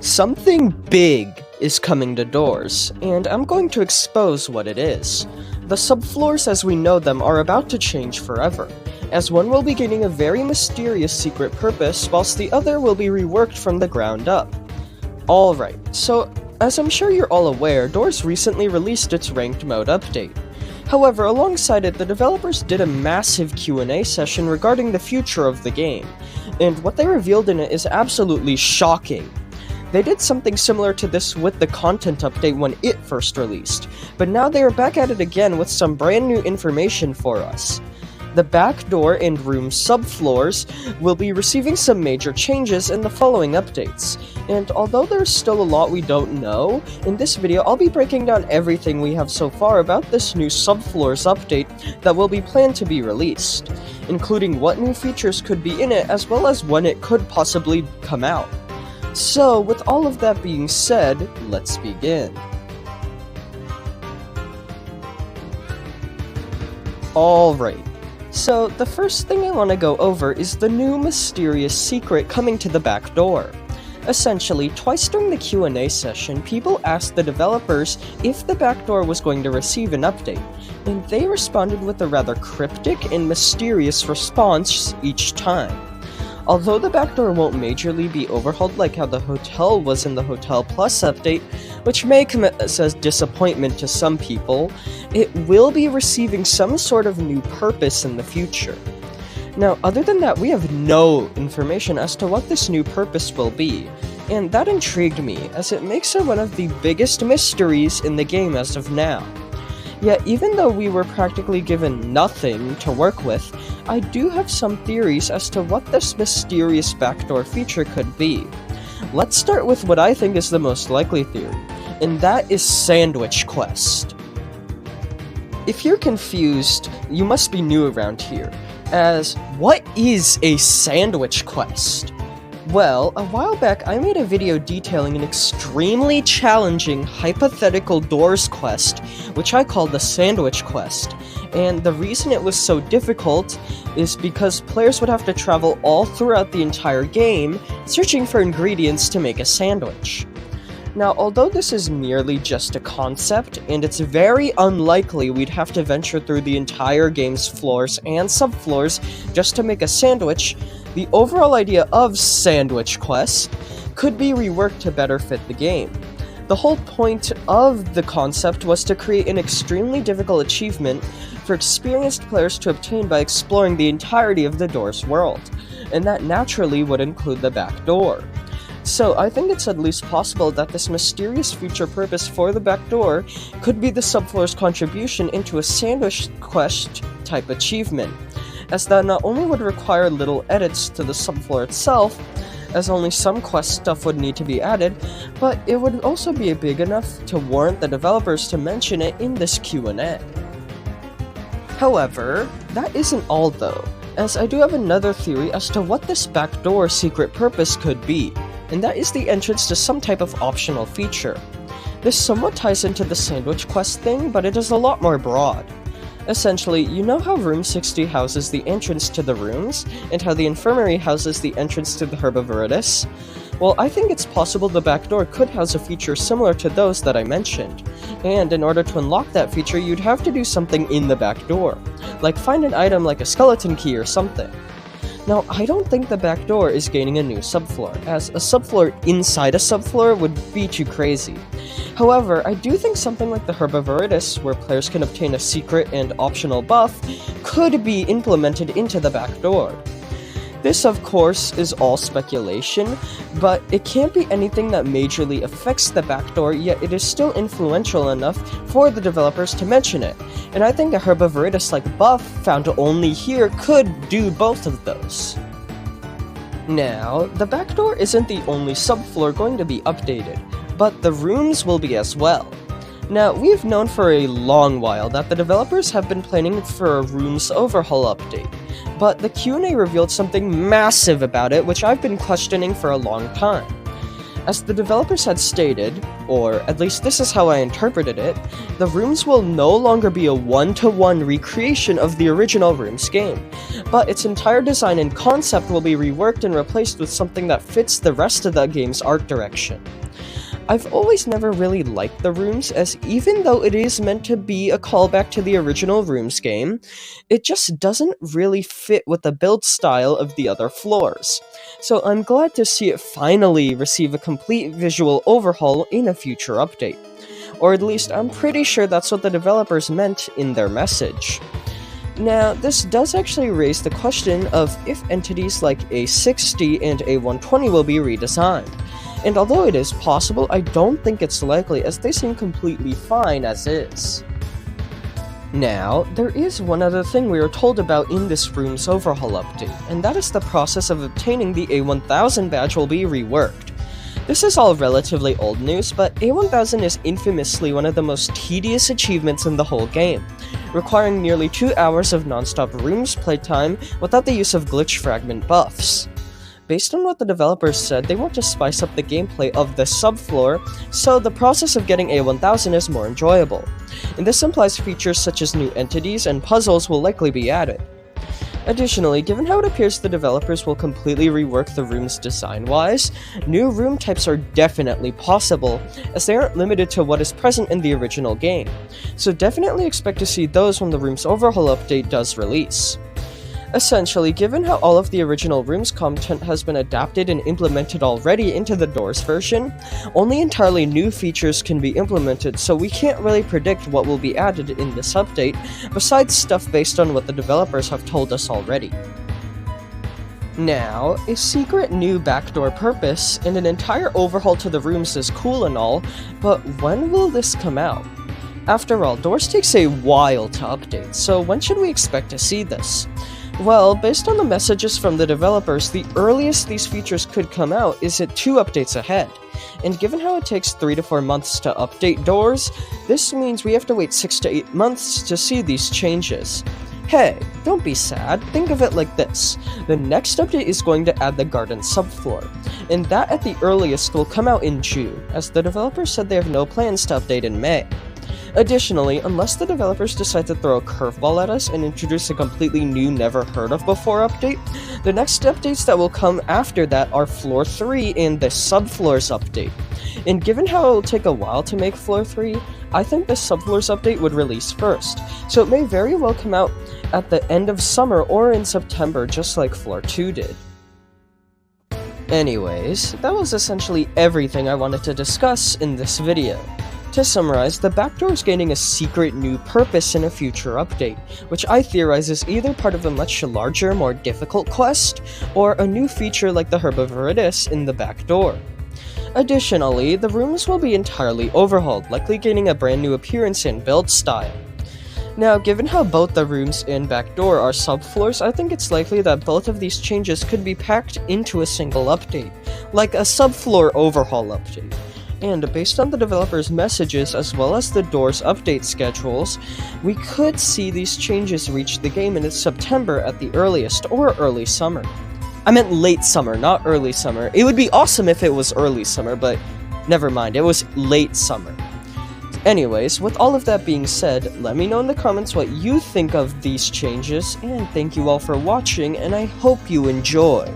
Something big is coming to doors, and I'm going to expose what it is. The subfloors as we know them are about to change forever, as one will be gaining a very mysterious secret purpose, whilst the other will be reworked from the ground up. Alright, so as I'm sure you're all aware, Doors recently released its ranked mode update. However, alongside it, the developers did a massive Q&A session regarding the future of the game, and what they revealed in it is absolutely shocking. They did something similar to this with the content update when it first released, but now they are back at it again with some brand new information for us. The Backdoor and room subfloors will be receiving some major changes in the following updates, and although there's still a lot we don't know, in this video I'll be breaking down everything we have so far about this new subfloors update that will be planned to be released, including what new features could be in it as well as when it could possibly come out. So, with all of that being said, let's begin. Alright, so the first thing I want to go over is the new mysterious secret coming to the back door. Essentially, twice during the Q&A session, people asked the developers if the backdoor was going to receive an update, and they responded with a rather cryptic and mysterious response each time. Although the backdoor won't majorly be overhauled like how the hotel was in the Hotel Plus update, which may come as a disappointment to some people, it will be receiving some sort of new purpose in the future. Now, other than that, we have no information as to what this new purpose will be, and that intrigued me, as it makes it one of the biggest mysteries in the game as of now. Yet, even though we were practically given nothing to work with, I do have some theories as to what this mysterious backdoor feature could be. Let's start with what I think is the most likely theory, and that is Sandwich Quest. If you're confused, you must be new around here, as what is a Sandwich Quest? Well, a while back I made a video detailing an extremely challenging hypothetical Doors quest, which I called the Sandwich Quest, and the reason it was so difficult is because players would have to travel all throughout the entire game, searching for ingredients to make a sandwich. Now, although this is merely just a concept, and it's very unlikely we'd have to venture through the entire game's floors and subfloors just to make a sandwich, the overall idea of Sandwich Quest could be reworked to better fit the game. The whole point of the concept was to create an extremely difficult achievement for experienced players to obtain by exploring the entirety of the Doors world, and that naturally would include the back door. So I think it's at least possible that this mysterious future purpose for the back door could be the subfloor's contribution into a Sandwich Quest type achievement, as that not only would require little edits to the subfloor itself, as only some quest stuff would need to be added, but it would also be big enough to warrant the developers to mention it in this Q&A. However, that isn't all though, as I do have another theory as to what this backdoor secret purpose could be, and that is the entrance to some type of optional feature. This somewhat ties into the Sandwich Quest thing, but it is a lot more broad. Essentially, you know how Room 60 houses the entrance to the rooms, and how the infirmary houses the entrance to the Herbivoritus? Well, I think it's possible the backdoor could house a feature similar to those that I mentioned, and in order to unlock that feature, you'd have to do something in the backdoor, like find an item like a skeleton key or something. Now, I don't think the backdoor is gaining a new subfloor, as a subfloor inside a subfloor would be too crazy. However, I do think something like the Herbivoritus, where players can obtain a secret and optional buff, could be implemented into the backdoor. This, of course, is all speculation, but it can't be anything that majorly affects the backdoor, yet it is still influential enough for the developers to mention it, and I think a Herbivoritus-like buff found only here could do both of those. Now, the backdoor isn't the only subfloor going to be updated, but the rooms will be as well. Now, we've known for a long while that the developers have been planning for a rooms overhaul update, but the Q&A revealed something massive about it, which I've been questioning for a long time. As the developers had stated, or at least this is how I interpreted it, the rooms will no longer be a one-to-one recreation of the original Rooms game, but its entire design and concept will be reworked and replaced with something that fits the rest of the game's art direction. I've always never really liked the rooms, as even though it is meant to be a callback to the original Rooms game, it just doesn't really fit with the build style of the other floors. So I'm glad to see it finally receive a complete visual overhaul in a future update. Or at least I'm pretty sure that's what the developers meant in their message. Now, this does actually raise the question of if entities like A60 and A120 will be redesigned. And although it is possible, I don't think it's likely, as they seem completely fine as is. Now, there is one other thing we are told about in this Rooms overhaul update, and that is the process of obtaining the A1000 badge will be reworked. This is all relatively old news, but A1000 is infamously one of the most tedious achievements in the whole game, requiring nearly 2 hours of non-stop Rooms playtime without the use of glitch fragment buffs. Based on what the developers said, they want to spice up the gameplay of the subfloor, so the process of getting A1000 is more enjoyable. And this implies features such as new entities and puzzles will likely be added. Additionally, given how it appears the developers will completely rework the rooms design-wise, new room types are definitely possible, as they aren't limited to what is present in the original game. So definitely expect to see those when the Rooms overhaul update does release. Essentially, given how all of the original Rooms content has been adapted and implemented already into the Doors version, only entirely new features can be implemented, so we can't really predict what will be added in this update, besides stuff based on what the developers have told us already. Now, a secret new backdoor purpose and an entire overhaul to the rooms is cool and all, but when will this come out? After all, Doors takes a while to update, so when should we expect to see this? Well, based on the messages from the developers, the earliest these features could come out is at 2 updates ahead. And given how it takes 3 to 4 months to update Doors, this means we have to wait 6 to 8 months to see these changes. Hey, don't be sad, think of it like this. The next update is going to add the garden subfloor, and that at the earliest will come out in June, as the developers said they have no plans to update in May. Additionally, unless the developers decide to throw a curveball at us and introduce a completely new, never-heard-of-before update, the next updates that will come after that are Floor 3 and the Subfloors update. And given how it will take a while to make Floor 3, I think the Subfloors update would release first, so it may very well come out at the end of summer or in September, just like Floor 2 did. Anyways, that was essentially everything I wanted to discuss in this video. To summarize, the Backdoor is gaining a secret new purpose in a future update, which I theorize is either part of a much larger, more difficult quest, or a new feature like the Herbivoridus in the Backdoor. Additionally, the rooms will be entirely overhauled, likely gaining a brand new appearance and build style. Now, given how both the rooms and Backdoor are subfloors, I think it's likely that both of these changes could be packed into a single update, like a subfloor overhaul update. And based on the developers' messages as well as the Doors update schedules, we could see these changes reach the game in September at the earliest, or early summer. I meant late summer, not early summer. It would be awesome if it was early summer, but never mind, it was late summer. Anyways, with all of that being said, let me know in the comments what you think of these changes, and thank you all for watching, and I hope you enjoyed.